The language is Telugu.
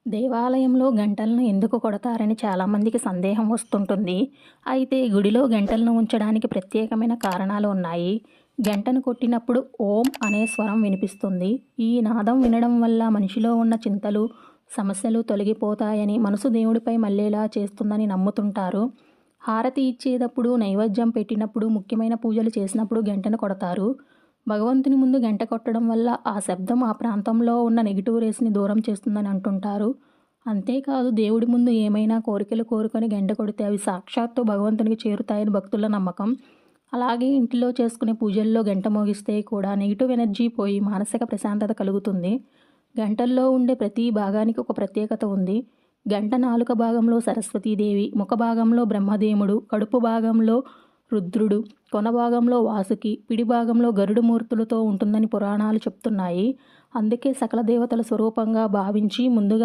దేవాలయంలో గంటలను ఎందుకు కొడతారని చాలామందికి సందేహం వస్తుంటుంది. అయితే గుడిలో గంటలను ఉంచడానికి ప్రత్యేకమైన కారణాలు ఉన్నాయి. గంటను కొట్టినప్పుడు ఓం అనే స్వరం వినిపిస్తుంది. ఈ నాదం వినడం వల్ల మనిషిలో ఉన్న చింతలు, సమస్యలు తొలగిపోతాయని, మనసు దేవుడిపై మళ్ళేలా చేస్తుందని నమ్ముతుంటారు. హారతి ఇచ్చేటప్పుడు, నైవేద్యం పెట్టినప్పుడు, ముఖ్యమైన పూజలు చేసినప్పుడు గంటను కొడతారు. భగవంతుని ముందు గంట కొట్టడం వల్ల ఆ శబ్దం ఆ ప్రాంతంలో ఉన్న నెగిటివ్ రేస్ని దూరం చేస్తుందని అంటుంటారు. అంతేకాదు దేవుడి ముందు ఏమైనా కోరికలు కోరుకొని గంట కొడితే అవి సాక్షాత్తు భగవంతునికి చేరుతాయని భక్తుల నమ్మకం. అలాగే ఇంటిలో చేసుకునే పూజల్లో గంట మోగిస్తే కూడా నెగిటివ్ ఎనర్జీ పోయి మానసిక ప్రశాంతత కలుగుతుంది. గంటల్లో ఉండే ప్రతి భాగానికి ఒక ప్రత్యేకత ఉంది. గంట నాలుక భాగంలో సరస్వతీదేవి, ముఖ భాగంలో బ్రహ్మదేవుడు, కడుపు భాగంలో రుద్రుడు, కొన భాగంలో వాసుకి, పిడి భాగంలో గరుడు మూర్తులతో ఉంటుందని పురాణాలు చెప్తున్నాయి. అందుకే సకల దేవతల స్వరూపంగా భావించి ముందుగా